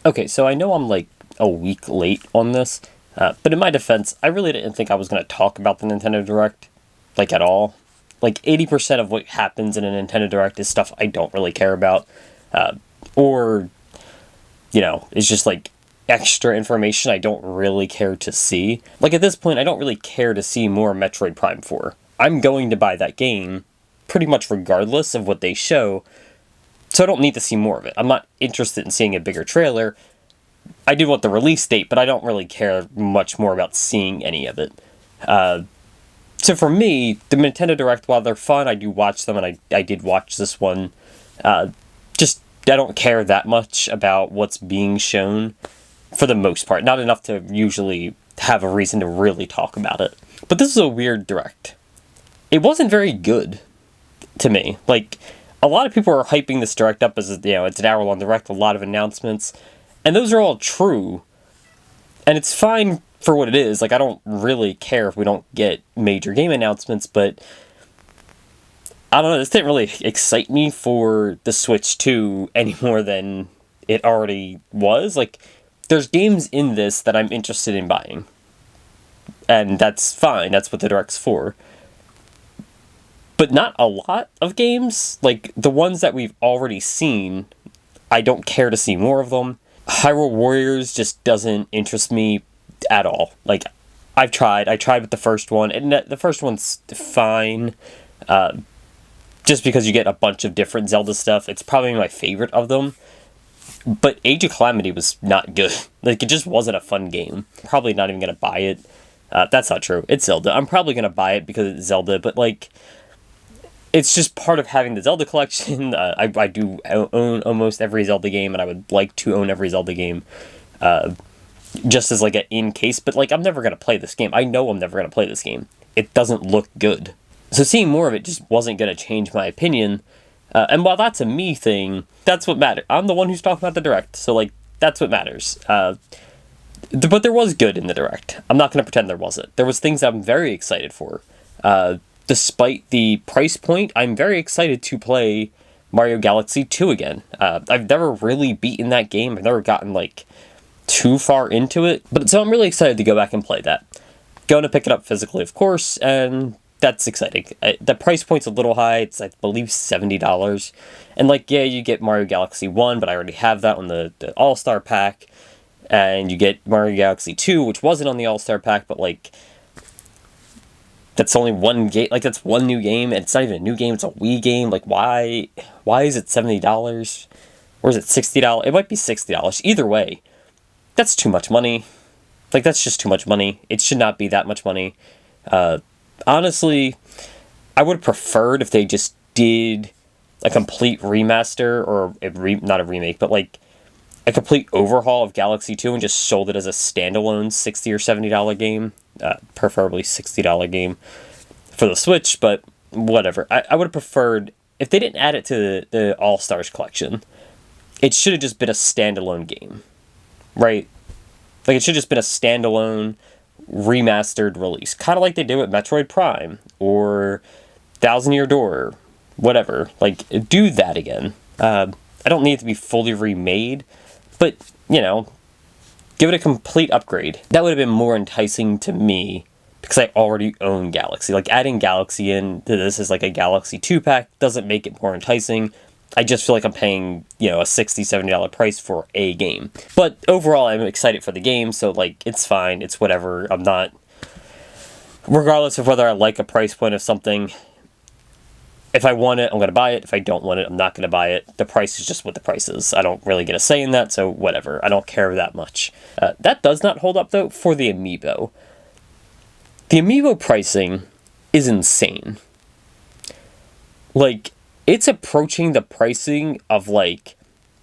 Okay, so I know I'm like a week late on this, but in my defense, I really didn't think I was going to talk about the Nintendo Direct, like at all. Like 80% of what happens in a Nintendo Direct is stuff I don't really care about, or, it's just like extra information I don't really care to see. Like at this point, I don't really care to see more Metroid Prime 4. I'm going to buy that game pretty much regardless of what they show, so I don't need to see more of it. I'm not interested in seeing a bigger trailer. I do want the release date, but I don't really care much more about seeing any of it. So for me, the Nintendo Direct, while they're fun, I do watch them, and I did watch this one. Just, I don't care that much about what's being shown, for the most part. Not enough to usually have a reason to really talk about it. But this is a weird Direct. It wasn't very good, to me. Like, a lot of people are hyping this Direct up as, it's an hour-long Direct, a lot of announcements. And those are all true. And it's fine for what it is. Like, I don't really care if we don't get major game announcements, but I don't know, this didn't really excite me for the Switch 2 any more than it already was. Like, there's games in this that I'm interested in buying. And that's fine, that's what the Direct's for. But not a lot of games. Like, the ones that we've already seen, I don't care to see more of them. Hyrule Warriors just doesn't interest me at all. Like, I tried with the first one, and the first one's fine. Just because you get a bunch of different Zelda stuff, it's probably my favorite of them. But Age of Calamity was not good. Like, it just wasn't a fun game. Probably not even going to buy it. That's not true. It's Zelda. I'm probably going to buy it because it's Zelda, but, like, it's just part of having the Zelda collection. I do own almost every Zelda game, and I would like to own every Zelda game, just as like an in case. But like, I'm never gonna play this game. I know I'm never gonna play this game. It doesn't look good. So seeing more of it just wasn't gonna change my opinion. And while that's a me thing, that's what matters. I'm the one who's talking about the Direct, so like that's what matters. But there was good in the Direct. I'm not gonna pretend there wasn't. There was things I'm very excited for. Despite the price point, I'm very excited to play Mario Galaxy 2 again. I've never really beaten that game. I've never gotten, like, too far into it. But so I'm really excited to go back and play that. Going to pick it up physically, of course, and that's exciting. The price point's a little high. It's, I believe, $70. And, like, yeah, you get Mario Galaxy 1, but I already have that on the All-Star Pack. And you get Mario Galaxy 2, which wasn't on the All-Star Pack, but, like, that's only one game. Like, that's one new game, and it's not even a new game. It's a Wii game. Like, why is it $70? Or is it $60? It might be $60. Either way, that's too much money. Like, that's just too much money. It should not be that much money. Honestly, I would have preferred if they just did a complete remaster, or not a remake, but like a complete overhaul of Galaxy 2 and just sold it as a standalone $60 or $70 game. Preferably $60 game for the Switch, but whatever. I would have preferred, if they didn't add it to the All-Stars collection, it should have just been a standalone game, right? Like, it should have just been a standalone, remastered release. Kind of like they did with Metroid Prime, or Thousand Year Door, whatever. Like, do that again. I don't need it to be fully remade, but, give it a complete upgrade. That would have been more enticing to me, because I already own Galaxy. Like, adding Galaxy into this as like a Galaxy 2-pack doesn't make it more enticing. I just feel like I'm paying, a $60, $70 price for a game. But overall, I'm excited for the game, so, like, it's fine. It's whatever. I'm not... Regardless of whether I like a price point of something, if I want it, I'm going to buy it. If I don't want it, I'm not going to buy it. The price is just what the price is. I don't really get a say in that, so whatever. I don't care that much. That does not hold up, though, for the Amiibo. The Amiibo pricing is insane. Like, it's approaching the pricing of, like,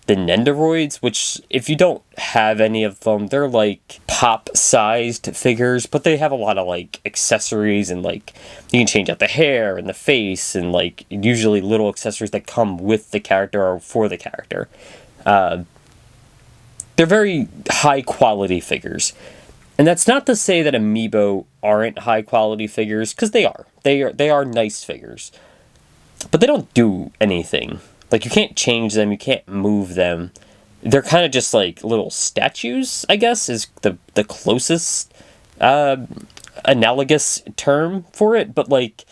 the Nendoroids, which, if you don't have any of them, they're, like, pop-sized figures, but they have a lot of, like, accessories, and, like, you can change out the hair and the face, and, like, usually little accessories that come with the character or for the character. They're very high-quality figures. And that's not to say that Amiibo aren't high-quality figures, because they are. They are nice figures. But they don't do anything. Like, you can't change them, you can't move them. they're kind of just like little statues, I guess, is the closest analogous term for it. But like,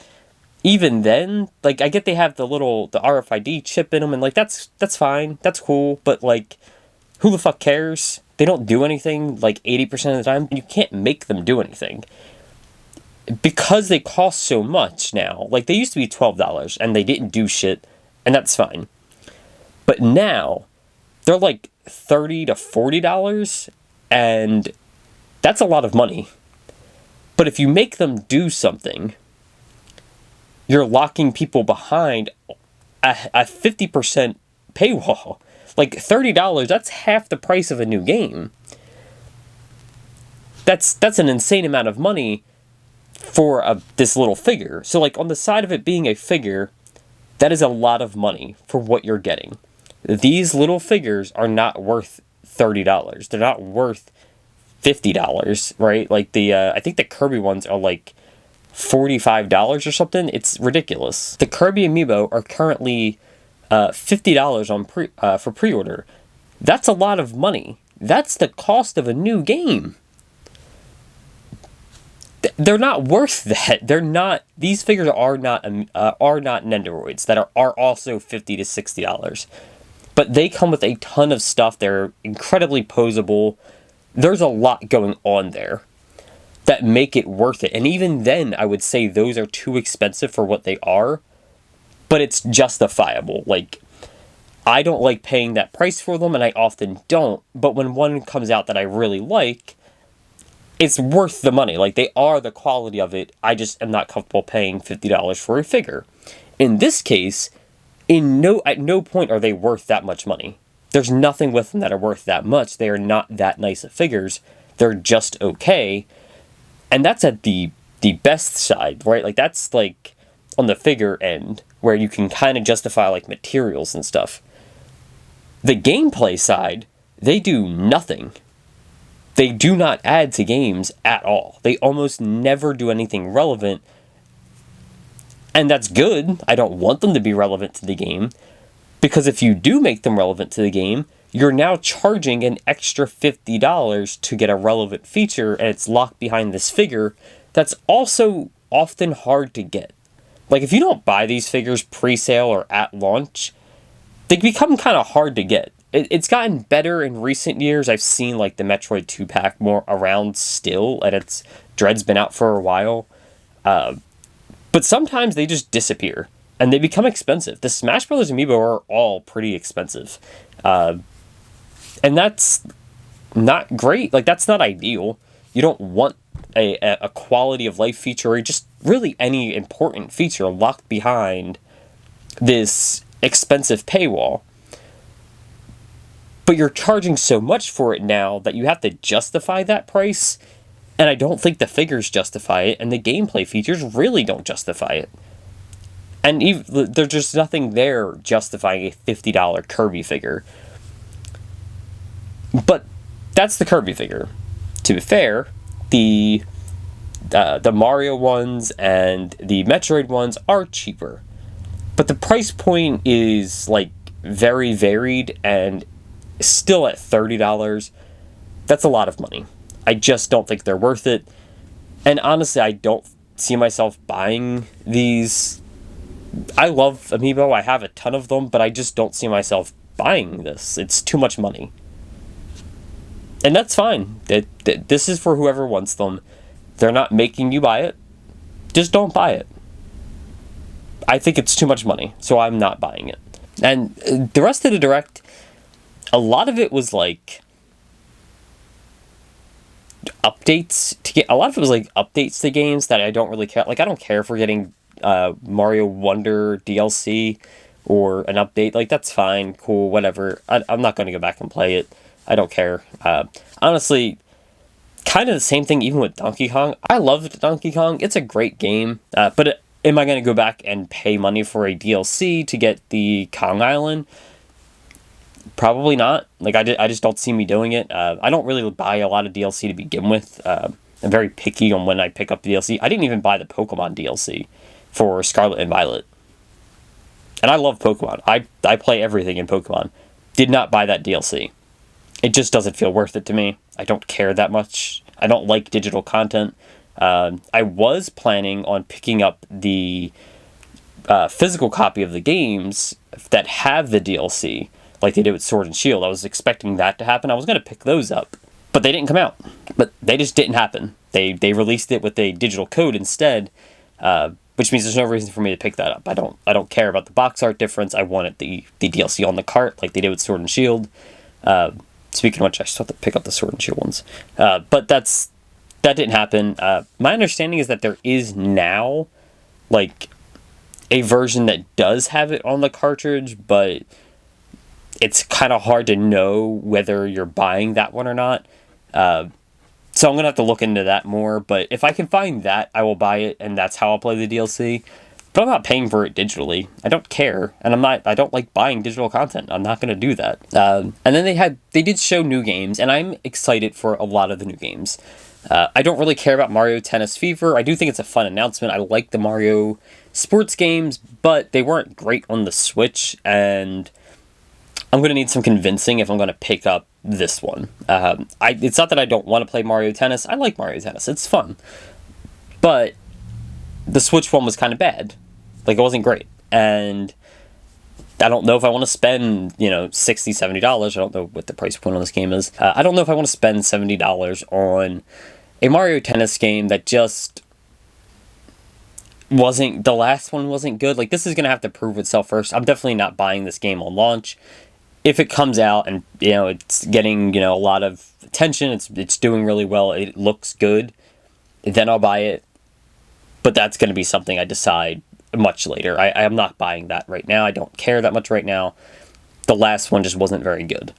even then, like, I get they have the RFID chip in them, and like that's fine, that's cool. But like, who the fuck cares? They don't do anything like 80% of the time. You can't make them do anything because they cost so much now. Like, they used to be $12 and they didn't do shit, and that's fine. But now they're like $30 to $40, and that's a lot of money. But if you make them do something, you're locking people behind a 50% paywall. Like, $30, that's half the price of a new game. That's an insane amount of money for this little figure. So, like, on the side of it being a figure, that is a lot of money for what you're getting. These little figures are not worth $30. They're not worth $50, right? Like, I think the Kirby ones are like $45 or something. It's ridiculous. The Kirby amiibo are currently $50 on for pre-order. That's a lot of money. That's the cost of a new game. They're not worth that. They're not. These figures are not Nendoroids that are also $50 to $60. But they come with a ton of stuff. They're incredibly posable. There's a lot going on there that make it worth it. And even then, I would say those are too expensive for what they are. But it's justifiable. Like, I don't like paying that price for them, and I often don't. But when one comes out that I really like, it's worth the money. Like, they are the quality of it. I just am not comfortable paying $50 for a figure. In this case, at no point are they worth that much money. There's nothing with them that are worth that much. They are not that nice of figures. They're just okay. And that's at the best side, right? Like, that's like on the figure end, where you can kind of justify like materials and stuff. The gameplay side, they do nothing. They do not add to games at all. They almost never do anything relevant. And that's good. I don't want them to be relevant to the game. Because if you do make them relevant to the game, you're now charging an extra $50 to get a relevant feature, and it's locked behind this figure that's also often hard to get. Like, if you don't buy these figures pre-sale or at launch, they become kind of hard to get. It's gotten better in recent years. I've seen, like, the Metroid 2-pack more around still, and Dread's been out for a while. But sometimes they just disappear, and they become expensive. The Smash Bros. Amiibo are all pretty expensive. And that's not great. Like, that's not ideal. You don't want a quality of life feature, or just really any important feature locked behind this expensive paywall. But you're charging so much for it now that you have to justify that price, and I don't think the figures justify it, and the gameplay features really don't justify it. And there's just nothing there justifying a $50 Kirby figure. But that's the Kirby figure. To be fair, the Mario ones and the Metroid ones are cheaper. But the price point is, like, very varied, and still at $30. That's a lot of money. I just don't think they're worth it. And honestly, I don't see myself buying these. I love Amiibo. I have a ton of them, but I just don't see myself buying this. It's too much money. And that's fine. This is for whoever wants them. They're not making you buy it. Just don't buy it. I think it's too much money, so I'm not buying it. And the rest of the Direct, a lot of it was like updates to get. A lot of it was like updates to games that I don't really care. Like, I don't care if we're getting Mario Wonder DLC or an update. Like, that's fine, cool, whatever. I'm not going to go back and play it. I don't care. Honestly, kind of the same thing even with Donkey Kong. I loved Donkey Kong. It's a great game. But am I going to go back and pay money for a DLC to get the Kong Island? Probably not. Like, I just don't see me doing it. I don't really buy a lot of DLC to begin with. I'm very picky on when I pick up the DLC. I didn't even buy the Pokemon DLC for Scarlet and Violet. And I love Pokemon. I play everything in Pokemon. Did not buy that DLC. it just doesn't feel worth it to me. I don't care that much. I don't like digital content. I was planning on picking up the physical copy of the games that have the DLC, like they did with Sword and Shield. I was expecting that to happen. I was going to pick those up, but they didn't come out. But they just didn't happen. They released it with a digital code instead, which means there's no reason for me to pick that up. I don't care about the box art difference. I wanted the DLC on the cart, like they did with Sword and Shield. Speaking of which, I still have to pick up the Sword and Shield ones. But that didn't happen. My understanding is that there is now, like, a version that does have it on the cartridge, but it's kind of hard to know whether you're buying that one or not. So I'm going to have to look into that more, but if I can find that, I will buy it, and that's how I'll play the DLC. But I'm not paying for it digitally. I don't care, and I don't like buying digital content. I'm not going to do that. And then they did show new games, and I'm excited for a lot of the new games. I don't really care about Mario Tennis Fever. I do think it's a fun announcement. I like the Mario sports games, but they weren't great on the Switch, and I'm going to need some convincing if I'm going to pick up this one. It's not that I don't want to play Mario Tennis. I like Mario Tennis. It's fun. But the Switch one was kind of bad. Like, it wasn't great. And I don't know if I want to spend, $60, $70. I don't know what the price point on this game is. I don't know if I want to spend $70 on a Mario Tennis game that just the last one wasn't good. Like, this is going to have to prove itself first. I'm definitely not buying this game on launch. If it comes out and, it's getting, a lot of attention, it's doing really well, it looks good, then I'll buy it. But that's going to be something I decide much later. I am not buying that right now. I don't care that much right now. The last one just wasn't very good.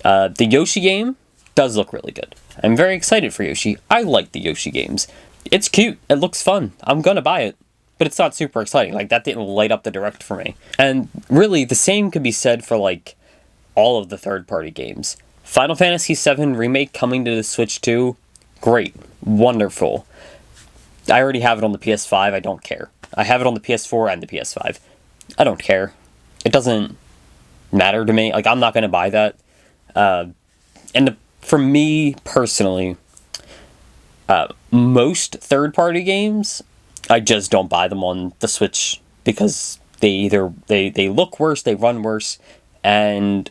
The Yoshi game does look really good. I'm very excited for Yoshi. I like the Yoshi games. It's cute. It looks fun. I'm going to buy it. But it's not super exciting. Like, that didn't light up the Direct for me. And really, the same could be said for, like, all of the third-party games. Final Fantasy VII Remake coming to the Switch 2. Great. Wonderful. I already have it on the PS5. I don't care. I have it on the PS4 and the PS5. I don't care. It doesn't matter to me. Like, I'm not going to buy that. For me, personally, most third-party games, I just don't buy them on the Switch because they look worse, they run worse, and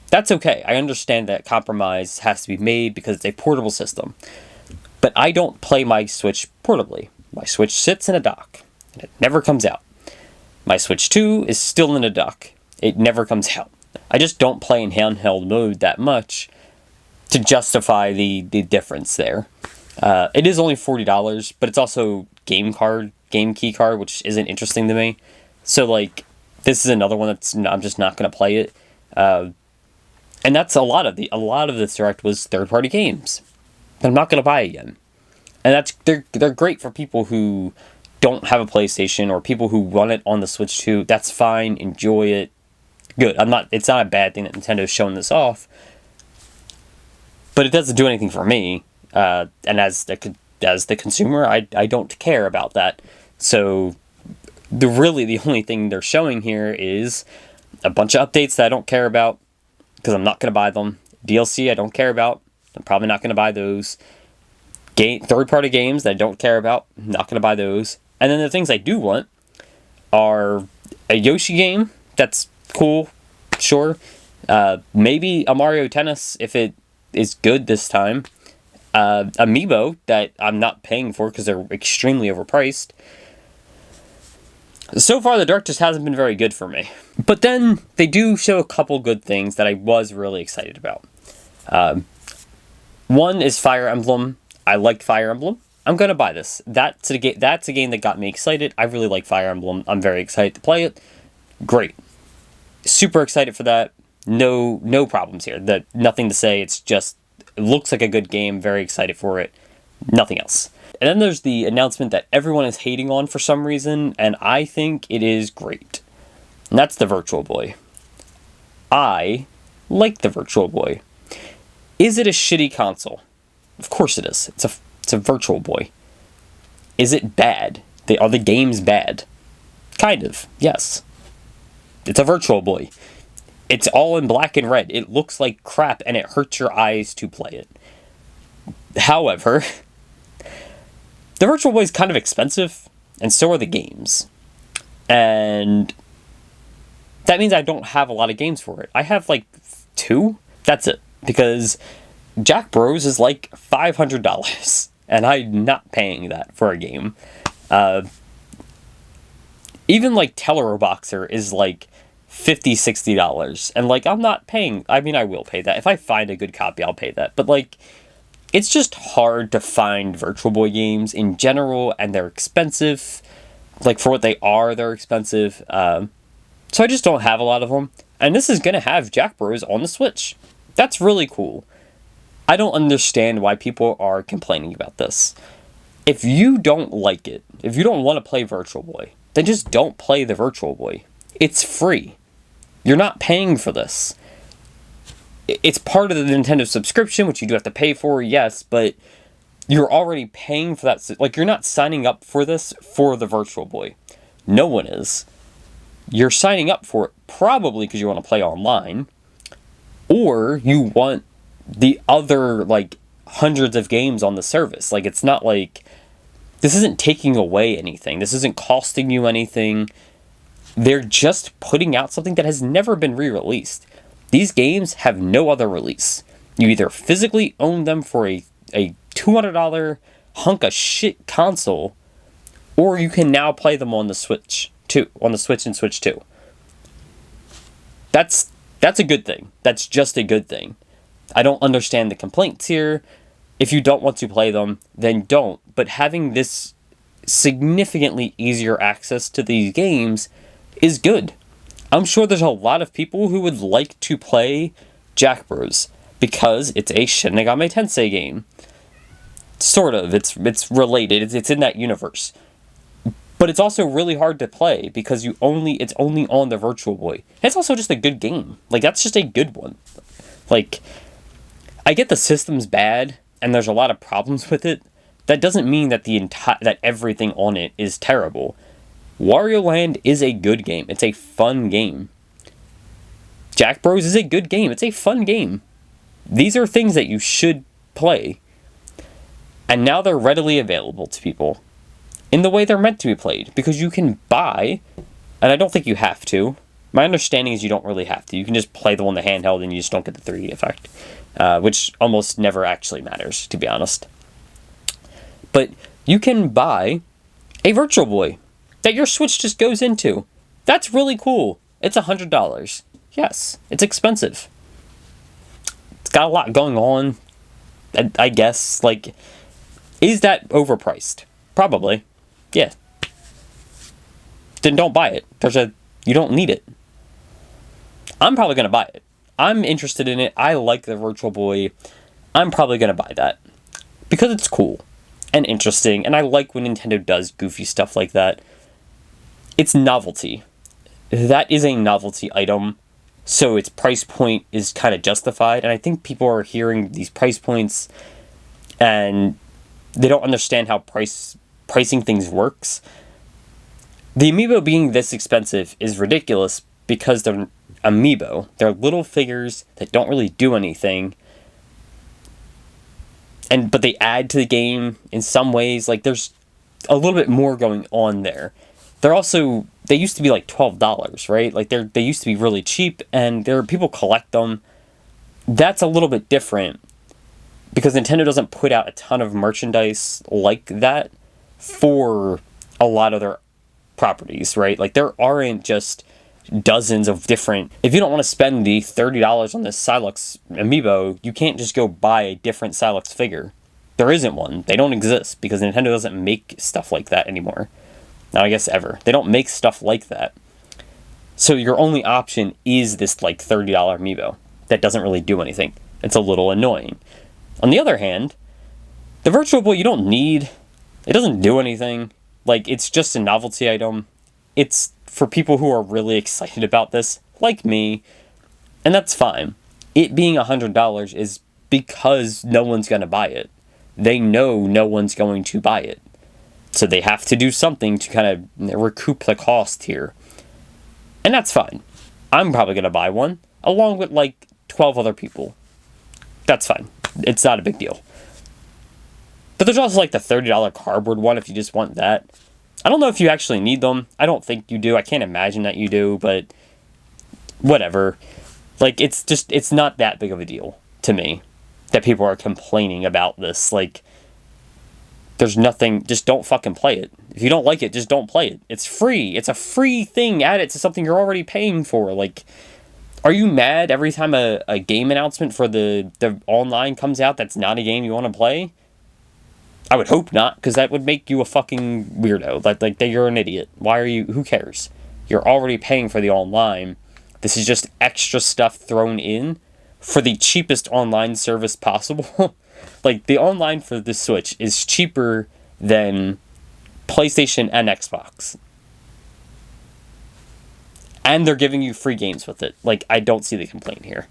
that's okay. I understand that compromise has to be made because it's a portable system. But I don't play my Switch portably. My Switch sits in a dock, and it never comes out. My Switch 2 is still in a dock. It never comes out. I just don't play in handheld mode that much to justify the difference there. It is only $40, but it's also game key card, which isn't interesting to me. So, like, this is another one I'm just not going to play it. And that's a lot of this Direct was third-party games that I'm not going to buy again. And they're great for people who don't have a PlayStation or people who want it on the Switch 2. That's fine. Enjoy it. Good. It's not a bad thing that Nintendo's showing this off. But it doesn't do anything for me. And as the consumer, I don't care about that. So the only thing they're showing here is a bunch of updates that I don't care about because I'm not going to buy them. DLC I don't care about. I'm probably not going to buy those. Third-party games that I don't care about. I'm not going to buy those. And then the things I do want are a Yoshi game. That's cool. Sure. Maybe a Mario Tennis if it is good this time. Amiibo that I'm not paying for because they're extremely overpriced. So far, the Direct just hasn't been very good for me. But then, they do show a couple good things that I was really excited about. One is Fire Emblem. I liked Fire Emblem. I'm going to buy this. That's a game that got me excited. I really like Fire Emblem. I'm very excited to play it. Great. Super excited for that. No problems here. Nothing to say. It looks like a good game. Very excited for it. Nothing else. And then there's the announcement that everyone is hating on for some reason, and I think it is great. And that's the Virtual Boy. I like the Virtual Boy. Is it a shitty console? Of course it is. It's a Virtual Boy. Is it bad? Are the games bad? Kind of, yes. It's a Virtual Boy. It's all in black and red. It looks like crap and it hurts your eyes to play it. However, the Virtual Boy is kind of expensive, and so are the games. And that means I don't have a lot of games for it. I have like 2. That's it. Because Jack Bros is like $500, and I'm not paying that for a game. Even like Teleroboxer is like $50, $60, and like I'm not paying. I mean, I will pay that if I find a good copy. I'll pay that, but like it's just hard to find Virtual Boy games in general, and they're expensive. Like for what they are, they're expensive. So I just don't have a lot of them, and this is gonna have Jack Bros on the Switch. That's really cool. I don't understand why people are complaining about this. If you don't like it, if you don't want to play Virtual Boy, then just don't play the Virtual Boy. It's free. You're not paying for this. It's part of the Nintendo subscription, which you do have to pay for, yes, but you're already paying for that. Like, you're not signing up for this for the Virtual Boy. No one is. You're signing up for it probably because you want to play online, or you want the other, like, hundreds of games on the service. Like, it's not like this isn't taking away anything. This isn't costing you anything. They're just putting out something that has never been re-released. These games have no other release. You either physically own them for a $200 hunk of shit console, or you can now play them on the Switch too, on the Switch and Switch 2. That's a good thing. That's just a good thing. I don't understand the complaints here. If you don't want to play them, then don't. But having this significantly easier access to these games is good. I'm sure there's a lot of people who would like to play Jack Bros. Because it's a Shin Megami Tensei game. Sort of. It's related. It's in that universe. But it's also really hard to play because it's only on the Virtual Boy. It's also just a good game. Like, that's just a good one. Like, I get the system's bad and there's a lot of problems with it. That doesn't mean that that everything on it is terrible. Wario Land is a good game. It's a fun game. Jack Bros is a good game. It's a fun game. These are things that you should play. And now they're readily available to people in the way they're meant to be played. Because you can buy, and I don't think you have to. My understanding is you don't really have to. You can just play them on the handheld and you just don't get the 3D effect. Which almost never actually matters, to be honest. But you can buy a Virtual Boy that your Switch just goes into. That's really cool. It's $100. Yes, it's expensive. It's got a lot going on, I guess. Like, is that overpriced? Probably. Yeah. Then don't buy it. You don't need it. I'm probably going to buy it. I'm interested in it. I like the Virtual Boy. I'm probably going to buy that. Because it's cool and interesting. And I like when Nintendo does goofy stuff like that. It's novelty. That is a novelty item. So its price point is kind of justified. And I think people are hearing these price points and they don't understand how pricing things works. The amiibo being this expensive is ridiculous because they're amiibo. They're little figures that don't really do anything. But they add to the game in some ways. Like, there's a little bit more going on there. They used to be like $12, right? Like, they used to be really cheap, and people collect them. That's a little bit different because Nintendo doesn't put out a ton of merchandise like that for a lot of their properties, right? Like, there aren't just dozens of different... If you don't want to spend the $30 on this Sylux amiibo, you can't just go buy a different Sylux figure. There isn't one. They don't exist because Nintendo doesn't make stuff like that anymore. Now, I guess ever. They don't make stuff like that. So your only option is this, like, $30 amiibo that doesn't really do anything. It's a little annoying. On the other hand, the Virtual Boy you don't need. It doesn't do anything. Like, it's just a novelty item. It's for people who are really excited about this, like me, and that's fine. It being $100 is because no one's going to buy it. They know no one's going to buy it. So they have to do something to kind of recoup the cost here. And that's fine. I'm probably going to buy one. along with like 12 other people. That's fine. It's not a big deal. But there's also like the $30 cardboard one if you just want that. I don't know if you actually need them. I don't think you do. I can't imagine that you do, but whatever. Like, it's not that big of a deal to me that people are complaining about this. Like, there's nothing, just don't fucking play it. If you don't like it, just don't play it. It's free. It's a free thing. Add it to something you're already paying for. Like, are you mad every time a game announcement for the online comes out that's not a game you want to play? I would hope not, because that would make you a fucking weirdo. Like you're an idiot. Why are you, who cares? You're already paying for the online. This is just extra stuff thrown in for the cheapest online service possible. Like, the online for the Switch is cheaper than PlayStation and Xbox. And they're giving you free games with it. Like, I don't see the complaint here.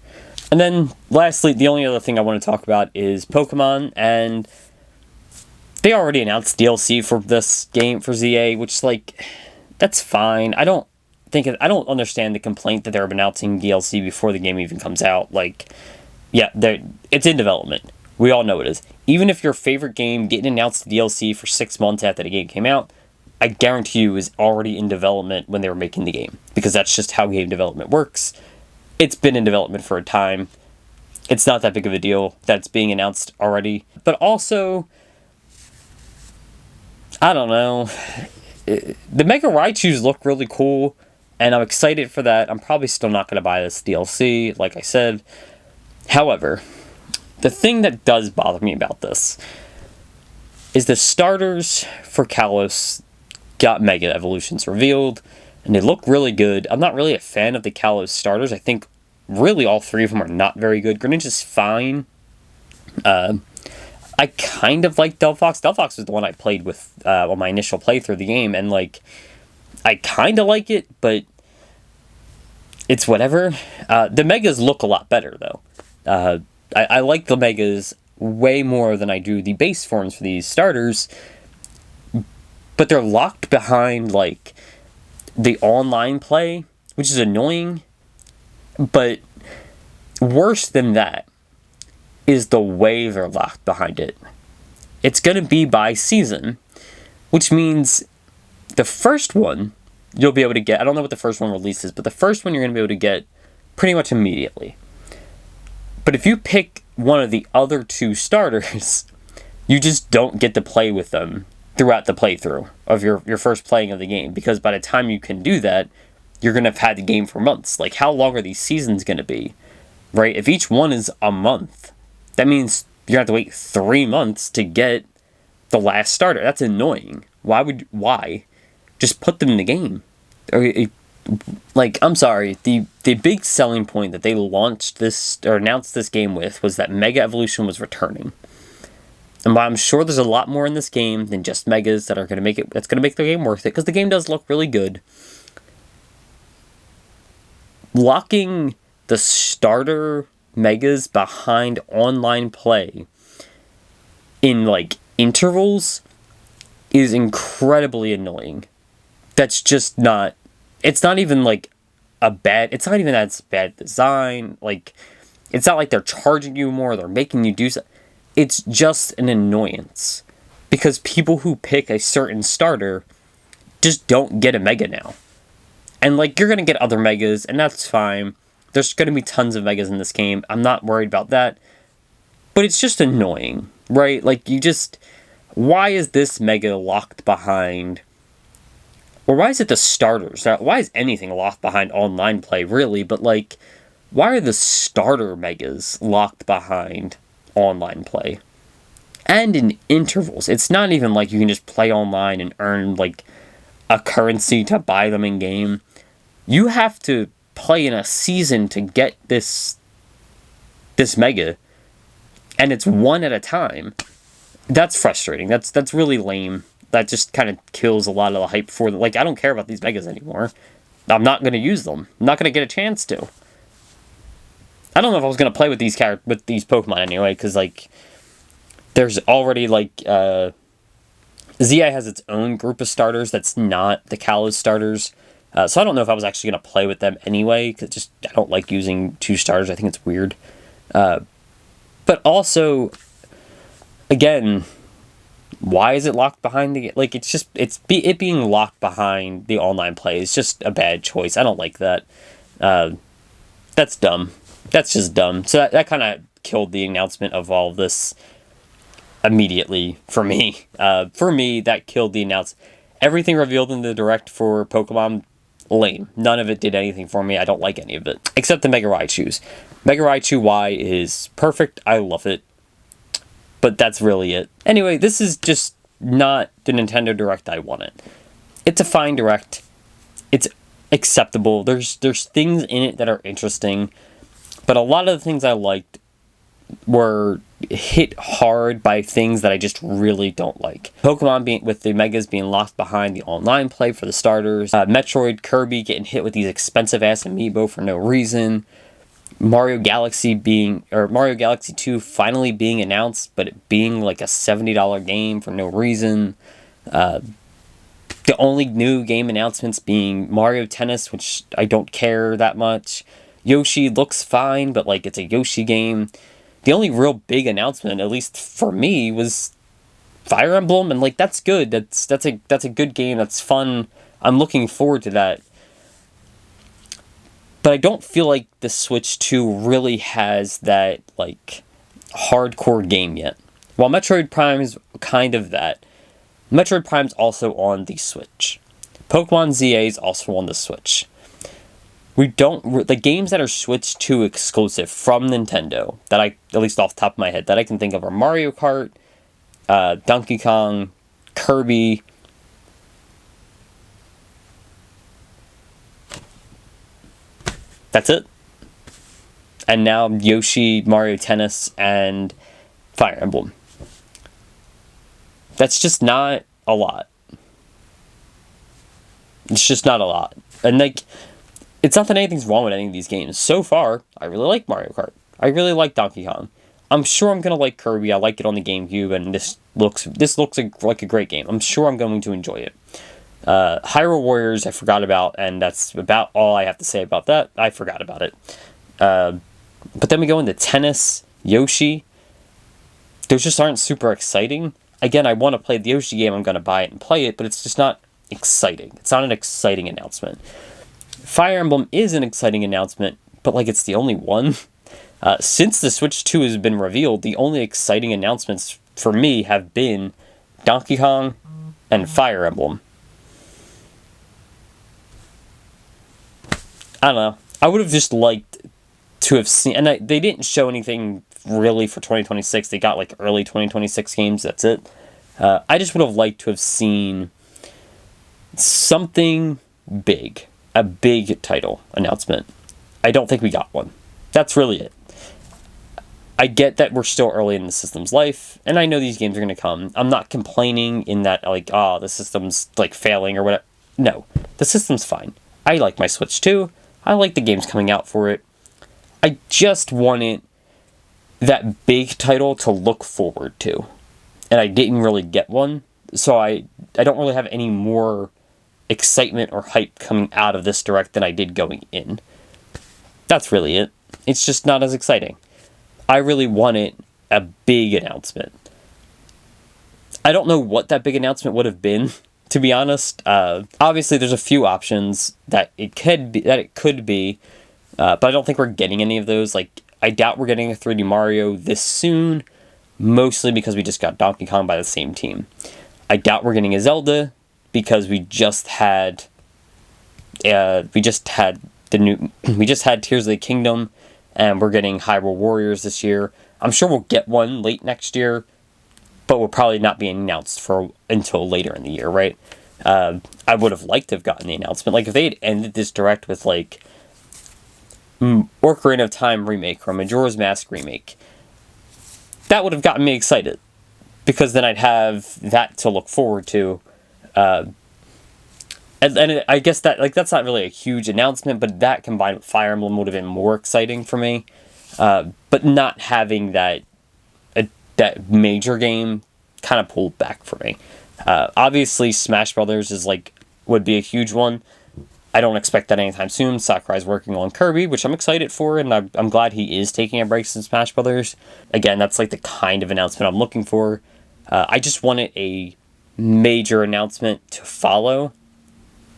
And then, lastly, the only other thing I want to talk about is Pokemon, and they already announced DLC for this game for ZA, which, like, that's fine. I don't understand the complaint that they're announcing DLC before the game even comes out. Like, yeah, it's in development. We all know it is. Even if your favorite game didn't announce the DLC for 6 months after the game came out, I guarantee you it was already in development when they were making the game. Because that's just how game development works. It's been in development for a time. It's not that big of a deal that it's being announced already. But also, I don't know. The Mega Raichus look really cool, and I'm excited for that. I'm probably still not going to buy this DLC, like I said. However, the thing that does bother me about this is the starters for Kalos got Mega Evolutions revealed, and they look really good. I'm not really a fan of the Kalos starters. I think really all three of them are not very good. Greninja's fine. I kind of like Delphox. Delphox was the one I played with on my initial playthrough of the game, and like, I kind of like it, but it's whatever. The Megas look a lot better, though. I like the Megas way more than I do the base forms for these starters, but they're locked behind, like, the online play, which is annoying, but worse than that is the way they're locked behind it. It's going to be by season, which means the first one you'll be able to get, I don't know what the first one releases, but the first one you're going to be able to get pretty much immediately. But if you pick one of the other two starters, you just don't get to play with them throughout the playthrough of your first playing of the game, because by the time you can do that, you're going to have had the game for months. Like, how long are these seasons going to be? Right? If each one is a month, that means you're going to have to wait 3 months to get the last starter. That's annoying. Why? Just put them in the game. Like, I'm sorry, the big selling point that they launched this, or announced this game with, was that Mega Evolution was returning. And I'm sure there's a lot more in this game than just Megas that's going to make the game worth it, because the game does look really good. Locking the starter Megas behind online play in, like, intervals is incredibly annoying. That's just not, it's not even, like, it's not even that it's bad design. Like, it's not like they're charging you more, they're making you do something. It's just an annoyance. Because people who pick a certain starter just don't get a Mega now. And, like, you're going to get other Megas, and that's fine. There's going to be tons of Megas in this game. I'm not worried about that. But it's just annoying, right? Like, why is this Mega locked behind, or why is it the starters? Why is anything locked behind online play, really? But, like, why are the starter Megas locked behind online play? And in intervals. It's not even like you can just play online and earn, like, a currency to buy them in game. You have to play in a season to get this Mega, and it's one at a time. That's frustrating. That's really lame. That just kind of kills a lot of the hype for them. Like, I don't care about these Megas anymore. I'm not going to use them. I'm not going to get a chance to. I don't know if I was going to play with these Pokemon anyway, because, like, there's already, like, ZI has its own group of starters that's not the Kalos starters. So I don't know if I was actually going to play with them anyway, because I don't like using 2 starters. I think it's weird. But also, again, why is it locked behind the... Like, it being locked behind the online play is just a bad choice. I don't like that. That's dumb. That's just dumb. So that kind of killed the announcement of all of this immediately for me. For me, that killed the announcement. Everything revealed in the Direct for Pokemon, lame. None of it did anything for me. I don't like any of it. Except the Mega Raichus. Mega Raichu Y is perfect. I love it. But that's really it. Anyway, this is just not the Nintendo Direct I wanted. It's a fine Direct. It's acceptable. There's things in it that are interesting. But a lot of the things I liked were hit hard by things that I just really don't like. Pokemon with the Megas being locked behind the online play for the starters. Metroid, Kirby getting hit with these expensive ass amiibo for no reason. Mario Galaxy 2 finally being announced, but it being like a $70 game for no reason. The only new game announcements being Mario Tennis, which I don't care that much. Yoshi looks fine, but like it's a Yoshi game. The only real big announcement, at least for me, was Fire Emblem, and like that's good. That's a good game. That's fun. I'm looking forward to that. But I don't feel like the Switch 2 really has that like hardcore game yet. While Metroid Prime is kind of that, Metroid Prime's also on the Switch. Pokemon ZA is also on the Switch. The games that are Switch 2 exclusive from Nintendo, that I, at least off the top of my head, that I can think of are Mario Kart, Donkey Kong, Kirby, that's it. And now Yoshi, Mario Tennis, and Fire Emblem. That's just not a lot. It's just not a lot. And like, it's not that anything's wrong with any of these games. So far, I really like Mario Kart. I really like Donkey Kong. I'm sure I'm going to like Kirby. I like it on the GameCube, and this looks like a great game. I'm sure I'm going to enjoy it. Hyrule Warriors I forgot about, and that's about all I have to say about that. I forgot about it. But then we go into Tennis, Yoshi. Those just aren't super exciting. Again, I want to play the Yoshi game. I'm going to buy it and play it, but it's just not exciting. It's not an exciting announcement. Fire Emblem is an exciting announcement, but like it's the only one. Since the Switch 2 has been revealed, the only exciting announcements for me have been Donkey Kong and Fire Emblem. I don't know. I would have just liked to have seen... And they didn't show anything really for 2026. They got like early 2026 games. That's it. I just would have liked to have seen something big. A big title announcement. I don't think we got one. That's really it. I get that we're still early in the system's life, and I know these games are going to come. I'm not complaining in that, like, the system's, like, failing or whatever. No. The system's fine. I like my Switch 2. I like the games coming out for it. I just wanted that big title to look forward to. And I didn't really get one. So I don't really have any more excitement or hype coming out of this Direct than I did going in. That's really it. It's just not as exciting. I really wanted a big announcement. I don't know what that big announcement would have been, to be honest. Obviously, there's a few options that it could be, but I don't think we're getting any of those. Like, I doubt we're getting a 3D Mario this soon, mostly because we just got Donkey Kong by the same team. I doubt we're getting a Zelda, because we just had Tears of the Kingdom, and we're getting Hyrule Warriors this year. I'm sure we'll get one late next year, but will probably not be announced until later in the year, right? I would have liked to have gotten the announcement. Like, if they had ended this Direct with, like, Ocarina of Time remake or Majora's Mask remake, that would have gotten me excited, because then I'd have that to look forward to. And I guess that's not really a huge announcement, but that combined with Fire Emblem would have been more exciting for me. But not having that major game kind of pulled back for me. Obviously, Smash Brothers would be a huge one. I don't expect that anytime soon. Sakurai's working on Kirby, which I'm excited for, and I'm glad he is taking a break in Smash Brothers. Again, that's like the kind of announcement I'm looking for. I just wanted a major announcement to follow,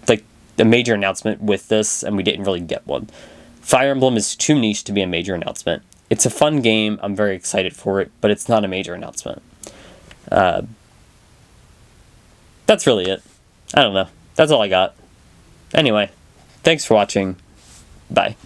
like a major announcement with this, and we didn't really get one. Fire Emblem is too niche to be a major announcement. It's a fun game, I'm very excited for it, but it's not a major announcement. That's really it. I don't know. That's all I got. Anyway, thanks for watching. Bye.